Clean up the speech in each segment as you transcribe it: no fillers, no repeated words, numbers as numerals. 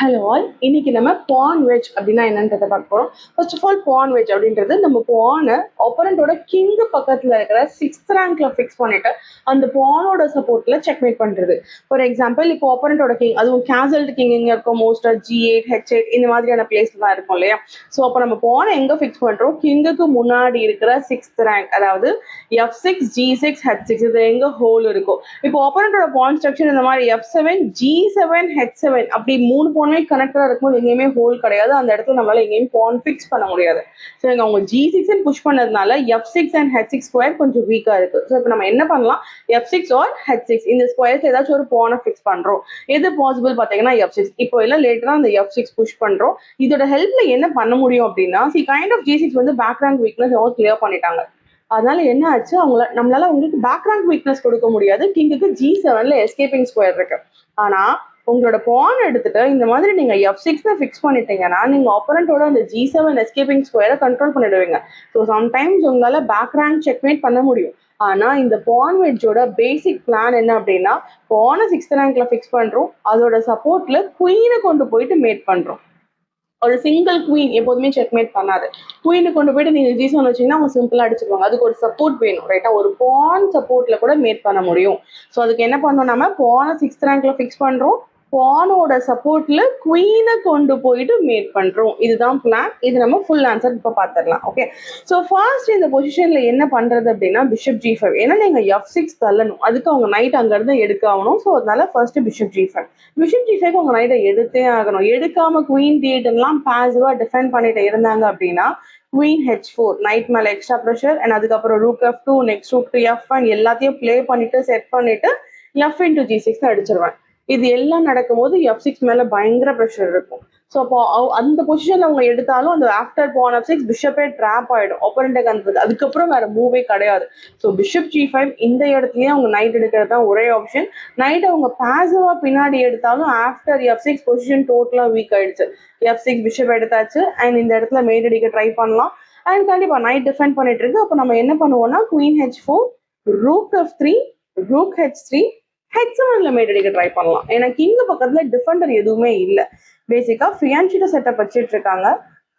Hello all, இன்னைக்கு நம்ம பான் veg அப்படின்னா என்னன்றதை பார்க்க போறோம். First of all pawn wedge அப்படின்றது நம்ம பானை ஆப்போனண்டோட கிங் பக்கத்துல இருக்கிற 6th ரேங்க்ல ஃபிக்ஸ் பண்ணிட்டு அந்த பானோட சப்போர்ட்ல செக்மேட் பண்றது. ஃபார் எக்ஸாம்பிள் இப்போ ஆப்போனண்டோட கிங், அதுவும் கேசல்டு கிங் எங்க இருக்கும், மோஸ்டா G8 H8 இந்த மாதிரியான பிளேஸ்ல தான் இருக்கும் இல்லையா. ஸோ அப்போ நம்ம பானை எங்க ஃபிக்ஸ் பண்றோம், கிங்குக்கு முன்னாடி இருக்கிற 6th ரேங்க், அதாவது F6 G6 H6 இது எங்க ஹோல் இருக்கும். இப்போ ஆப்போனண்டோட பான் ஸ்ட்ரக்சர் இந்த மாதிரி F7 G7 H7 அப்படி மூணு பானுமே கனெக்டா இருக்கும்போது எங்கேயுமே ஹோல் கிடையாது. அந்த இடத்துல நம்மளால எங்கேயும் பான் ஃபிக்ஸ் பண்ண முடியாது. ஸோ இங்க அவங்க G6 புஷ் பண்ணதுனால F6 and H6 ஸ்கொயர் கொஞ்சம் வீக்கா இருக்கு. ஸோ இப்போ நம்ம என்ன பண்ணலாம், F6 or H6 இந்த ஸ்கொயர்ஸ் ஏதாச்சும் ஒரு பானை ஃபிக்ஸ் பண்றோம். எது பாசிபிள் பாத்தீங்கன்னா F6. இப்போ எல்லாம் லேட்டரா அந்த F6 புஷ் பண்றோம். இதோட ஹெல்ப்ல என்ன பண்ண முடியும் அப்படின்னா, கைண்ட் ஆஃப் G6 வந்து பேக் ரேங்க் வீக்னஸ் அவங்க கிளியர் பண்ணிட்டாங்க. அதனால என்ன ஆச்சு, நம்மளால உங்களுக்கு பேக் ரேங்க் வீக்னஸ் கொடுக்க முடியாது. கிங்குக்கு G7ல எஸ்கேப்பிங் ஸ்கொயர் இருக்கு. ஆனா உங்களோட பான் எடுத்துட்டு இந்த மாதிரி நீங்க F6 ஃபிக்ஸ் பண்ணிட்டீங்கன்னா நீங்க ஆப்போனண்டோட அந்த G7 எஸ்கேப்பிங் ஸ்கொயரை கண்ட்ரோல் பண்ணிடுவீங்க. ஸோ சம்டைம்ஸ் உங்களால பேக் ரேங்க் செக்மேட் பண்ண முடியும். ஆனா இந்த பான் வெட்ஜோட பேசிக் பிளான் என்ன அப்படின்னா, பானை 6th ரேங்க்ல ஃபிக்ஸ் பண்றோம், அதோட சப்போர்ட்ல குயினை கொண்டு போயிட்டு மேட் பண்றோம். ஒரு சிங்கிள் குயின் எப்போதுமே செக்மேட் பண்ணாது. குயினை கொண்டு போயிட்டு நீங்க G7 வச்சீங்கன்னா அவங்க சிம்பிளா அடிச்சிருவாங்க. அதுக்கு ஒரு சப்போர்ட் வேணும், ரைட்டா? ஒரு பான் சப்போர்ட்ல கூட மேட் பண்ண முடியும். ஸோ அதுக்கு என்ன பண்ணோம், நம்ம பானை 6th ரேங்க்ல ஃபிக்ஸ் பண்றோம், பானோட சப்போர்ட்ல குயினை கொண்டு போயிட்டு மேட் பண்றோம். இதுதான் பிளான். இது நம்ம ஃபுல் ஆன்சர் இப்ப பாத்துடலாம். ஓகே, ஸோ ஃபர்ஸ்ட் இந்த பொசிஷன்ல என்ன பண்றது அப்படின்னா பிஷப் G5. ஏன்னா நீங்க F6 தள்ளணும், அதுக்கு அவங்க நைட் அங்க இருந்து எடுக்க ஆகணும். ஸோ அதனால first bishop G5. Bishop G5 அவங்க நைட்டை எடுத்தே ஆகணும். எடுக்காம குயின் D8 எல்லாம் பாசிவா டிஃபெண்ட் பண்ணிட்டு இருந்தாங்க அப்படின்னா குயின் H4 நைட் மேல எக்ஸ்ட்ரா ப்ரெஷர், அண்ட் அதுக்கப்புறம் rook F2, next rook to F1 எல்லாத்தையும் பிளே பண்ணிட்டு செட் பண்ணிட்டு F into G6 அடிச்சிருவேன். இது எல்லாம் நடக்கும்போது F6 மேல பயங்கர ப்ரெஷர் இருக்கும். ஸோ அப்போ அந்த பொசிஷன்ல அவங்க எடுத்தாலும் அந்த ஆஃப்டர் பான் F6 பிஷப்பே ட்ராப் ஆயிடும் ஆப்போனண்ட்டுக்கு. அந்த அதுக்கப்புறம் வேற மூவே கிடையாது. ஸோ பிஷப் G5 இந்த இடத்துலயே அவங்க நைட் எடுக்கிறது தான் ஒரே ஆப்ஷன். நைட் அவங்க பாசிவா பின்னாடி எடுத்தாலும் ஆஃப்டர் F6 பொசிஷன் டோட்டலா வீக் ஆயிடுச்சு. F6 பிஷப் எடுத்தாச்சு, அண்ட் இந்த இடத்துல மேட் அடிக்க ட்ரை பண்ணலாம். அண்ட் கண்டிப்பா நைட் டிஃபெண்ட் பண்ணிட்டு இருக்கு. அப்போ நம்ம என்ன பண்ணுவோம்னா queen H4, rook F3, rook H3, H7ல மேட் அடிக்க ட்ரை பண்ணலாம். ஏன்னா கிங் பக்கத்துல டிஃபெண்டர் எதுவுமே இல்லை. பேசிக்கா ஃபியான்சிட்டோ செட்டப் வச்சுட்டு இருக்காங்க.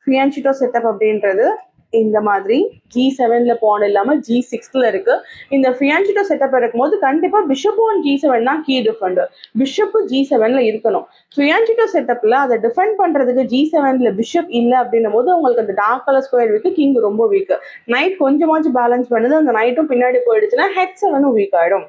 ஃபியான்சிட்டோ செட்டப் அப்படின்றது இந்த மாதிரி G7ல பான் இல்லாம G6ல இருக்கு. இந்த ஃபியான்சிட்டோ செட்டப் இருக்கும்போது கண்டிப்பா பிஷப் ஆன் G7 தான் கீ டிஃபெண்டர். பிஷப் G7ல இருக்கணும். ஃபியான்சிட்டோ செட்டப்ல அதை டிஃபெண்ட் பண்றதுக்கு G7ல பிஷப் இல்லை அப்படின்னும் போது உங்களுக்கு அந்த dark colour square weak, king ரொம்ப வீக். நைட் கொஞ்சமாச்சும் பேலன்ஸ் பண்ணுது, அந்த நைட்டும் பின்னாடி போயிடுச்சுன்னா H7 வீக் ஆயிடும்.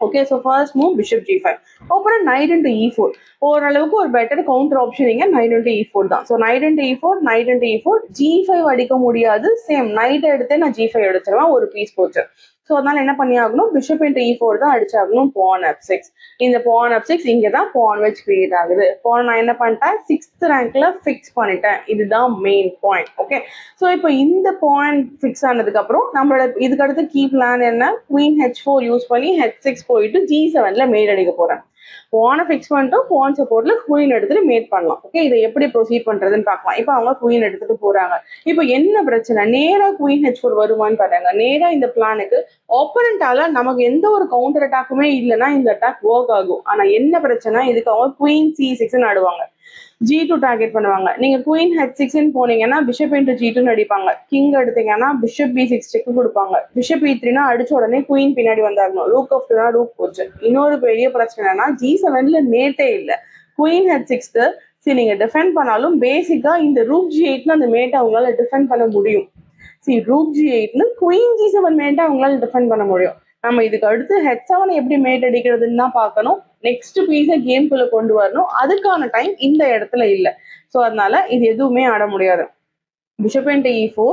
Okay, so first move bishop G5. அப்புறம் நைட் இன்டு E4. ஓரளவுக்கு ஒரு பெட்டர் கவுண்டர் ஆப்ஷன் இங்க நைட் இன்டு E4 தான். So knight into E4, knight into E4, G5 அடிக்க முடியாது. சேம் நைட் எடுத்தே நான் G5 அடிச்சிருவேன், ஒரு பீஸ் போச்சு. ஸோ அதனால என்ன பண்ணி ஆகணும், பிஷப் இன்டு E4 தான் அடிச்சாகணும். பான் F6. இந்த பான் F6 இங்கே தான் பான் வெட்ஜ் கிரியேட் ஆகுது. பான் நான் என்ன பண்ணிட்டேன், 6th ரேங்க்ல ஃபிக்ஸ் பண்ணிட்டேன். இதுதான் மெயின் பாயிண்ட். ஓகே, ஸோ இப்போ இந்த பாயிண்ட் ஃபிக்ஸ் ஆனதுக்கு அப்புறம் நம்மளோட இதுக்கு அடுத்து கீ பிளான் என்ன, குயின் H4 யூஸ் பண்ணி H6 போயிட்டு G7ல மேட் அடிக்க போறேன். பானை ஃபிக்ஸ் பண்ணிட்டோம், பான் சப்போர்ட்ல குயின் எடுத்துட்டு மேட் பண்ணலாம். ஓகே, இதை எப்படி ப்ரொசீட் பண்றதுன்னு பார்க்கலாம். இப்போ அவங்க குயின் எடுத்துட்டு போறாங்க. இப்போ என்ன பிரச்சனை, நேரா குயின் H4 வருவான்னு பாருங்க. நேரா இந்த பிளானுக்கு ஆப்போனண்டால நமக்கு எந்த ஒரு கவுண்டர் அட்டாக்குமே இல்லைன்னா இந்த அட்டாக் ஒர்க் ஆகும். ஆனா என்ன பிரச்சனை, இதுக்கு அவங்க குயின் C6 ஆடுவாங்க, G2 டார்கெட் பண்ணுவாங்க. நீங்க குயின் H6 போனீங்கன்னா பிஷப் இன்டு G2 அடிப்பாங்க. கிங் எடுத்தீங்கன்னா பிஷப் B6 செக் கொடுப்பாங்க. பிஷப் E3 அடிச்ச உடனே குயின் பின்னாடி வந்தாகணும். ரூக் F2 ரூக் போச்சு. இன்னொரு பெரிய பிரச்சனைனா G7ல மேட்டே இல்லை. குயின் H6 சரி நீங்க டிஃபெண்ட் பண்ணாலும் பேசிக்கா இந்த ரூக் G8 அந்த மேட்டை அவங்களால டிஃபெண்ட் பண்ண முடியும். சரி, ரூக் G8 குயின் G7 மேட்டை அவங்களால டிஃபெண்ட் பண்ண முடியும். நம்ம இதுக்கு அடுத்து H7 எப்படி மேட் அடிக்கிறதுன்னு தான் பார்க்கணும். நெக்ஸ்ட் பீஸை கேம்குள்ள கொண்டு வரணும். அதுக்கான டைம் இந்த இடத்துல இல்லை. ஸோ அதனால இது எதுவுமே ஆட முடியாது. பிஷப் இன்டு E4,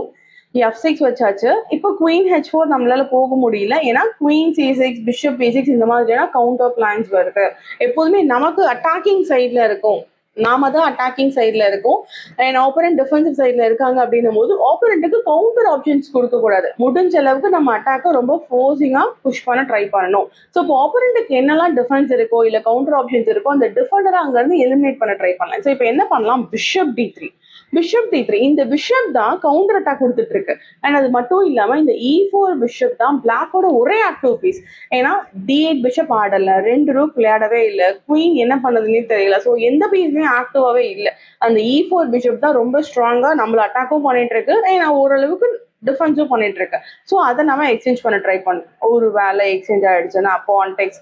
F6 வச்சாச்சு. இப்போ குயின் H4 நம்மளால போக முடியல. ஏன்னா குயின் C6, பிஷப் B6 இந்த மாதிரியான கவுண்டர் பிளான்ஸ் வருது. எப்போதுமே நமக்கு அட்டாக்கிங் சைட்ல இருக்கும், நாம தான் அட்டாக்கிங் சைட்ல இருக்கும், அண்ட் ஆப்போனன்ட் டிஃபென்சிவ் சைட்ல இருக்காங்க அப்படின்னும் போது ஆப்போனன்ட்டுக்கு கவுண்டர் ஆப்ஷன்ஸ் கொடுக்க கூடாது. முடிஞ்ச அளவுக்கு நம்ம அட்டாக்கை ரொம்ப ஃபோர்ஸிங்கா புஷ் பண்ண ட்ரை பண்ணணும். ஸோ இப்போ ஆப்போனன்ட்டுக்கு என்னெல்லாம் டிஃபென்ஸ் இருக்கோ இல்ல கவுண்டர் ஆப்ஷன்ஸ் இருக்கோ அந்த டிஃபெண்டரை அங்க இருந்து எலிமினேட் பண்ண ட்ரை பண்ணலாம். ஸோ இப்போ என்ன பண்ணலாம், பிஷப் D3. Bishop d3. இந்த பிஷப் தான் கவுண்டர் அட்டாக் கொடுத்துட்டு இருக்கு. அண்ட் அது மட்டும் இல்லாம இந்த e4 பிஷப் தான் பிளாக்கோட ஒரே ஆக்டிவ் பீஸ். ஏன்னா d8 பிஷப் ஆடல, 2 ரூக் விளையாடவே இல்லை, குயின் என்ன பண்ணதுன்னே தெரியல. ஸோ எந்த பீஸுமே ஆக்டிவாவே இல்லை. அந்த e4 பிஷப் தான் ரொம்ப ஸ்ட்ராங்கா நம்மள அட்டாக்கும் பண்ணிட்டு இருக்கு, ஓரளவுக்கு டிஃபென்ஸும் பண்ணிட்டு இருக்கு. ஸோ அதை நம்ம எக்ஸ்சேஞ்ச் பண்ண ட்ரை பண்ணோம். ஒரு வேலை எக்ஸ்சேஞ்ச் ஆயிடுச்சுன்னா பான் டெக்ஸ்.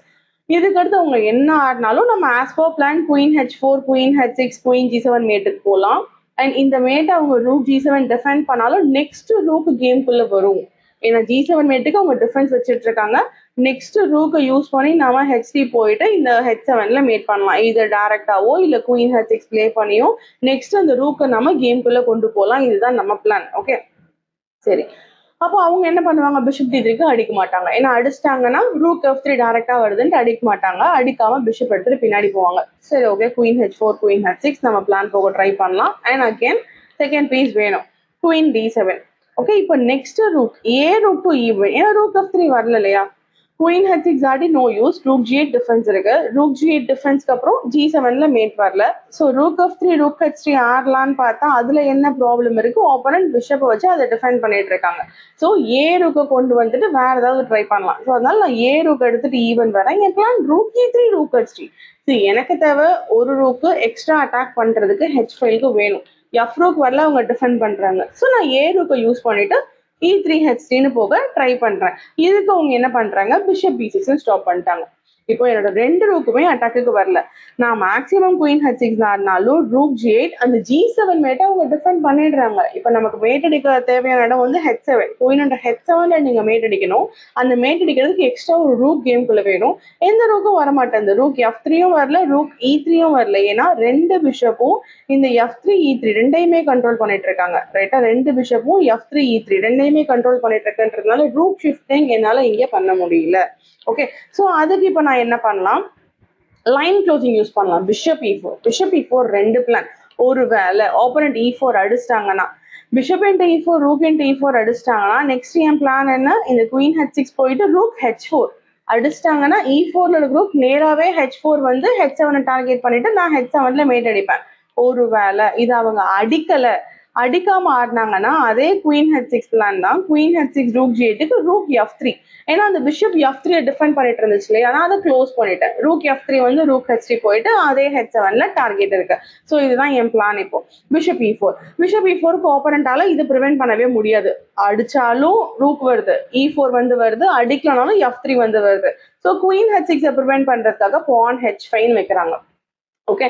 இதுக்கடுத்து அவங்க என்ன ஆடினாலும் நம்ம as per plan queen h4, queen h6, queen g7 மேட்டுக்கு போகலாம். அண்ட் இந்த மேட்டை அவங்க ரூக் g7 டிஃபெண்ட் பண்ணாலும் நெக்ஸ்ட் ரூக் கேம்குள்ள வரும். ஏன்னா g7 மேட்டுக்கு அவங்க டிஃபென்ஸ் வச்சுட்டு இருக்காங்க. நெக்ஸ்ட் ரூக்கை யூஸ் பண்ணி நம்ம h3 போயிட்டு இந்த h7ல மேட் பண்ணலாம். இது டைரக்டாவோ இல்ல குயின் h6 பிளே பண்ணியோ நெக்ஸ்ட் அந்த ரூக்கை நம்ம கேம்குள்ள கொண்டு போகலாம். இதுதான் நம்ம பிளான். ஓகே, சரி. அப்போ அவங்க என்ன பண்ணுவாங்க, பிஷப் d3க்கு அடிக்க மாட்டாங்க. ஏன்னா அடிச்சிட்டாங்கன்னா ரூக் f3 டைரக்டா வருதுன்ட்டு அடிக்க மாட்டாங்க. அடிக்காம பிஷப் எடுத்துட்டு பின்னாடி போவாங்க. சரி, okay, queen h4, queen h6 நம்ம பிளான் போக ட்ரை பண்ணலாம். அண்ட் அகேன் செகண்ட் பீஸ் வேணும், குயின் d7. ஓகே, இப்போ next rook uh rook to e1. ஏன்னா ரூக் f3 வரல இல்லையா, குயின் h6 ஆடி no use. Rook g8 defence இருக்கு. ரூக் g8 டிஃபென்ஸ்க்கு அப்புறம் g7ல மேட் வரல. So rook f3 rook h3 ஆடலான்னு பார்த்தா அதுல என்ன ப்ராப்ளம் இருக்கு, ஆப்போனன்ட் பிஷப்பை வச்சு அதை டிஃபெண்ட் பண்ணிட்டு இருக்காங்க. ஸோ ஏ ரூக்கை கொண்டு வந்துட்டு வேற ஏதாவது ட்ரை பண்ணலாம். ஸோ அதனால நான் ஏ ரூக் எடுத்துட்டு ஈவன் வரேன். என் plan rook e3 rook h3. எனக்கு தேவை ஒரு ரூக்கு எக்ஸ்ட்ரா அட்டாக் பண்றதுக்கு h5க்கு வேணும். எஃப் ரூக் வரல, அவங்க டிஃபெண்ட் பண்றாங்க. ஸோ நான் ஏ ரூக்கை யூஸ் பண்ணிட்டு e3 h3ன்னு போக ட்ரை பண்றேன். இதுக்கு அவங்க என்ன பண்றாங்க, பிஷப் b6 ஸ்டாப் பண்ணிட்டாங்க. இப்போ என்னோட 2 ரூக்குமே அட்டாக்கு வரல. நான் maximum queen h6 ஆடினாலும் rook g8 அந்த g7 மேட்டை அவங்க டிஃபெண்ட் பண்ணிடுறாங்க. இப்போ நமக்கு மேட் அடிக்க தேவையான இடம் வந்து h7. குயின் h7ல நீங்க மேட் அடிக்கணும். அந்த மேட் அடிக்கிறதுக்கு எக்ஸ்ட்ரா ஒரு ரூக் கேம்குள்ள வேணும். எந்த ரூக்கும் வரமாட்டேன். இந்த ரூக் f3யும் வரல, ரூக் e3யும் வரல. ஏன்னா 2 பிஷப்பும் இந்த f3 e3 ரெண்டையுமே கண்ட்ரோல் பண்ணிட்டு இருக்காங்க. ரைட்டா, 2 பிஷப்பும் f3 e3 ரெண்டையுமே கண்ட்ரோல் பண்ணிட்டு இருக்கன்றதுனால ரூக் ஷிஃப்டிங் என்னால இங்க பண்ண முடியல. ஓகே, ஸோ அதுக்கு இப்போ நான் என்ன பண்ணலாம், லைன் க்ளோசிங் யூஸ் பண்ணலாம். Bishop e4. Bishop e4 2 plan. ஒரு வேலை ஆப்போனன்ட் e4 அடிச்சிட்டாங்கன்னா, bishop into e4 rook into e4 அடிச்சிட்டாங்கன்னா நெக்ஸ்ட் என் பிளான் என்ன, இந்த குயின் h6 போயிட்டு ரூக் h4 அடிச்சிட்டாங்கன்னா e4ல இருக்க ரூக் நேராவே h4 வந்து h7 டார்கெட் பண்ணிட்டு நான் h7ல மேட் அடிப்பேன். ஒரு வேலை இது அவங்க அடிக்காம ஆடினாங்கன்னா அதே குயின் h6 பிளான் தான். குயின் h6 ரூக் g8க்கு ரூக் f3. ஏன்னா அந்த பிஷப் f3 டிஃபெண்ட் பண்ணிட்டு இருந்துச்சு இல்லையா, நான் அதை க்ளோஸ் பண்ணிட்டேன். ரூக் f3 வந்து ரூக் h3 போயிட்டு அதே h7ல டார்கெட் இருக்கு. ஸோ இதுதான் என் பிளான். இப்போ பிஷப் e4. பிஷப் e4க்கு ஆப்போனண்டால இது ப்ரிவென்ட் பண்ணவே முடியாது. அடிச்சாலும் ரூக் வருது, e4 வந்து வருது, அடிக்கலனாலும் f3 வந்து வருது. ஸோ குயின் h6 ப்ரிவென்ட் பண்றதுக்காக பான் h5 வைக்கிறாங்க. ஓகே,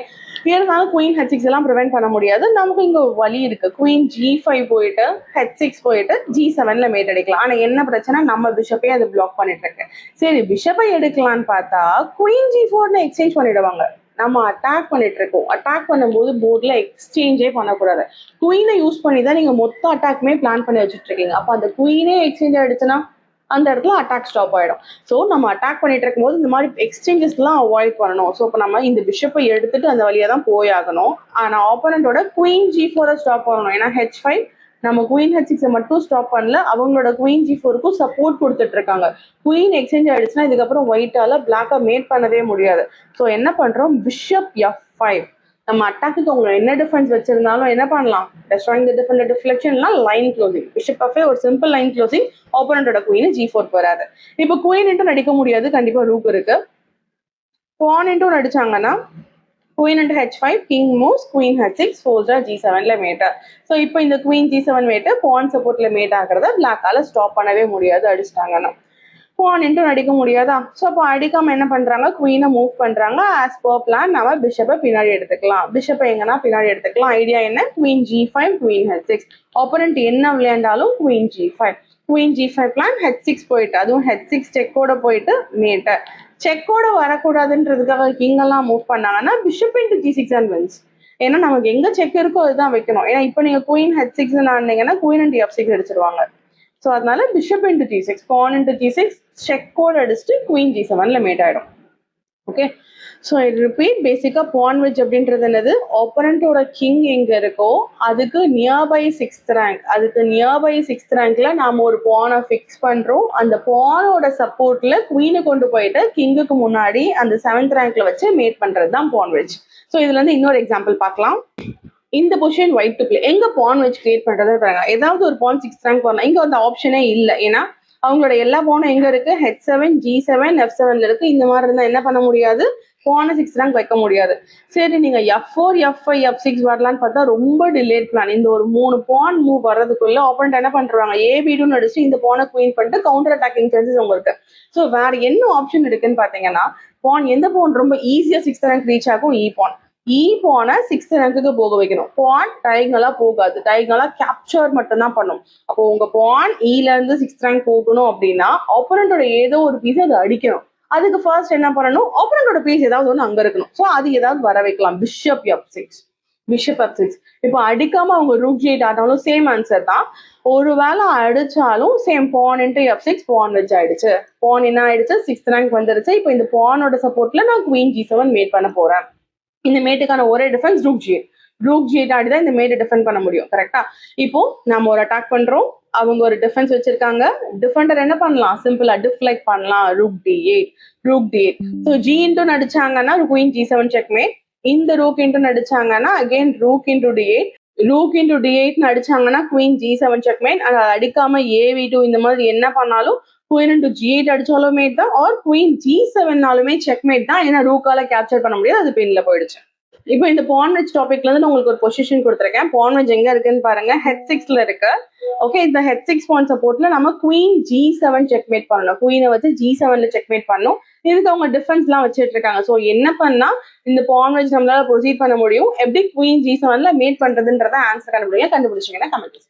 இருந்தாலும் குயின் h6 எல்லாம் ப்ரிவென்ட் பண்ண முடியாது. நமக்கு இங்க ஒரு வழி இருக்கு. குயின் g5 போயிட்டு h6 போயிட்டு g7ல மேட் அடிக்கலாம். ஆனா என்ன பிரச்சனை, நம்ம பிஷப்பே அதை பிளாக் பண்ணிட்டு இருக்கு. சரி, பிஷப்பை எடுக்கலான்னு பார்த்தா குயின் g4ல எக்ஸ்சேஞ்ச் பண்ணிடுவாங்க. நம்ம அட்டாக் பண்ணிட்டு இருக்கோம். அட்டாக் பண்ணும்போது போர்ட்ல எக்ஸ்சேஞ்சே பண்ணக்கூடாது. குயினை யூஸ் பண்ணி தான் நீங்க மொத்த அட்டாக்குமே பிளான் பண்ணி வச்சுட்டு இருக்கீங்க. அப்ப அந்த குயினே எக்ஸ்சேஞ்ச் ஆயிடுச்சுன்னா அந்த இடத்துல அட்டாக் ஸ்டாப் ஆயிடும். ஸோ நம்ம அட்டாக் பண்ணிட்டு இருக்கும்போது இந்த மாதிரி எக்ஸ்சேஞ்சஸ்லாம் அவாய்ட் பண்ணணும். ஸோ இப்போ நம்ம இந்த பிஷப்பை எடுத்துட்டு அந்த வழியா தான் போயாகணும். ஆனால் ஆப்போனண்டோட குயின் g4 ஸ்டாப் பண்ணணும். ஏன்னா h5 நம்ம குயின் h6 மட்டும் ஸ்டாப் பண்ணல, அவங்களோட குயின் g4க்கும் சப்போர்ட் கொடுத்துட்டு இருக்காங்க. குயின் எக்ஸ்சேஞ்ச் ஆயிடுச்சுன்னா இதுக்கப்புறம் ஒயிட்டால பிளாக்கை மேட் பண்ணவே முடியாது. ஸோ என்ன பண்றோம், பிஷப் f5. நம்ம அட்டாக்கு அவங்க என்ன டிஃபென்ஸ் வச்சிருந்தாலும் என்ன பண்ணலாம், destroying the deflection line closing. Bishop f5 ஒரு சிம்பிள் லைன் க்ளோசிங். ஆப்போனண்டோட குயின் g4 வராது. இப்போ குயின் இன்ட்டு நடிக்க முடியாது, கண்டிப்பா ரூக் இருக்கு. பான் இன்ட்டு நடிச்சாங்கன்னா queen into h5, king moves, queen h6, ஃபோர்ஸா g7ல மேட். ஸோ இப்போ இந்த குயின் g7 மேட்டு பான் சப்போர்ட்ல மேட் ஆகிறத பிளாக்கால ஸ்டாப் பண்ணவே முடியாது அடிச்சிட்டாங்கன்னா. பான் இன்ட்டு அடிக்க முடியாதா. ஸோ அப்போ அடிக்காம என்ன பண்றாங்க, குயினை மூவ் பண்றாங்க. ஆஸ் பர் பிளான் நம்ம பிஷப்பை பின்னாடி எடுத்துக்கலாம். பிஷப்பை எங்கன்னா பின்னாடி எடுத்துக்கலாம். ஐடியா என்ன, queen g5, queen h6. Opponent என்ன விளையாண்டாலும் queen g5. Queen g5 plan h6 போயிட்டு, அதுவும் h6 செக்கோட போயிட்டு மேட்ட. செக்கோட வரக்கூடாதுன்றதுக்காக கிங் எல்லாம் மூவ் பண்ணாங்கன்னா bishop into g6 and wins. ஏன்னா நமக்கு எங்க செக் இருக்கோ அதுதான் வைக்கணும். ஏன்னா இப்போ நீங்க குயின் h6 ஆனீங்கன்னா குயின் இன்ட்டு f6 அடிச்சிருவாங்க. ஸோ அதனால bishop into g6, pawn into g6, check கோட் அடிச்சுட்டு குயின் g7ல மேட் ஆயிடும். Okay, so repeat. பேசிக்கா பான் வெட்ஜ் அப்படின்றது என்னது, ஆப்போனண்டோட கிங் எங்க இருக்கோ அதுக்கு நியர்பை 6th ரேங்க், அதுக்கு நியர்பை 6th ரேங்க்ல நாம ஒரு பானை ஃபிக்ஸ் பண்றோம். அந்த பானோட சப்போர்ட்ல குயினை கொண்டு போயிட்டு கிங்குக்கு முன்னாடி அந்த 7th ரேங்க்ல வச்சு மேட் பண்றது தான் பான் வெட்ஜ். ஸோ இதுல இருந்து இன்னொரு எக்ஸாம்பிள் பார்க்கலாம். இந்த பொசிஷன் ஒயிட் டு பிளே எங்க பான் வச்சு கிரியேட் பண்றது பாருங்க. ஏதாவது ஒரு பான் 6th ரேங்க் வரலாம். இங்க அந்த ஆப்ஷனே இல்ல. ஏன்னா அவங்களோட எல்லா பானும் எங்க இருக்கு, H7 G7 F7ல இருக்கு. இந்த மாதிரி இருந்தா என்ன பண்ண முடியாது, பானை 6th ரேங்க் வைக்க முடியாது. சரி நீங்க F4 F5 F6 வரலான்னு பார்த்தா ரொம்ப டிலேட் பிளான். இந்த ஒரு 3 பான் மூவ் வர்றதுக்குள்ள ஆப்போனன்ட் என்ன பண்றாங்க, AB2 அடிச்சு இந்த பானை குயின் பண்ணிட்டு கவுண்டர் அட்டாக்கிங் சான்சஸ் உங்களுக்கு. சோ வேற என்ன ஆப்ஷன் இருக்குன்னு பாத்தீங்கன்னா, பான் எந்த பான் ரொம்ப ஈஸியா 6th ரேங்க் ரீச் ஆகும், இ பான். இ பானை 6th ரேங்க்குக்கு போக வைக்கணும். பான் டயகனலா போகாது, டயகனலா கேப்சர் மட்டும் தான் பண்ணும். அப்போ உங்க பான் இல இருந்து 6th ரேங்க் போகணும் அப்படின்னா ஆப்போனண்டோட ஏதோ ஒரு பீஸ் அதை அடிக்கணும். அதுக்கு ஃபர்ஸ்ட் என்ன பண்ணணும், ஆப்போனண்டோட பீஸ் ஏதாவது ஒன்று அங்க இருக்கணும். ஸோ அது ஏதாவது வர வைக்கலாம். Bishop F6, bishop F6. இப்போ அடிக்காம அவங்க ரூக் G8 ஆனாலும் சேம் ஆன்சர் தான். ஒருவேளை அடிச்சாலும் சேம் பான் இன்ட்டு F6, பான் வச்சு ஆயிடுச்சு. பான் என்ன ஆயிடுச்சு, 6th ரேங்க் வந்துருச்சு. இப்போ இந்த பானோட சப்போர்ட்ல நான் குயின் G7 மேட் பண்ண போறேன். இந்த மேட்டுக்கான ஒரே defence rook G8. Rook G8 ஆடிதான் இந்த மேட்டை டிஃபெண்ட் பண்ண முடியும். கரெக்டா? இப்போ நம்ம ஒரு அட்டாக் பண்றோம், அவங்க ஒரு டிஃபென்ஸ் வச்சிருக்காங்க. டிஃபெண்டர் என்ன பண்ணலாம், சிம்பிளா டிஃப்ளெக்ட் பண்ணலாம். Rook D8, rook D8. So G into நடிச்சாங்கன்னா குயின் G7 செக்மேட். இந்த ரூக் இன்ட்டு நடிச்சாங்கன்னா again rook into D8, rook into D8 அடிச்சாங்கன்னா குயின் G7 செக்மேட். அதை அடிக்காம AV2 இந்த மாதிரி என்ன பண்ணாலும் குயின் இன்ட்டு G8 அடிச்சாலும் மேட் தான், ஆர் குயின் G7னாலுமே செக்மேட் தான். ஏன்னா ரூக்கால கேப்சர் பண்ண முடியாது, அது பின்ல போயிடுச்சு. இப்போ இந்த பான் வெஜ் டாபிக்ல இருந்து நான் உங்களுக்கு ஒரு பொசிஷன் கொடுத்துருக்கேன். பான் வெஜ் எங்க இருக்குன்னு பாருங்க, H6ல இருக்கு. ஓகே, இந்த H6 பான் சப்போர்ட்ல நம்ம குயின் G7 செக்மேட் பண்ணணும். குயினை வச்சு G7ல செக்மேட் பண்ணணும். இதுக்கு அவங்க டிஃபென்ஸ் எல்லாம் வச்சிட்டு இருக்காங்க. ஸோ என்ன பண்ணா இந்த பான் வெஜ் நம்மளால ப்ரொசீட் பண்ண முடியும், எப்படி குயின் G7ல மேட் பண்றதுன்றத ஆன்சர் கண்டுபிடிச்சிங்கன்னா கமெண்ட்.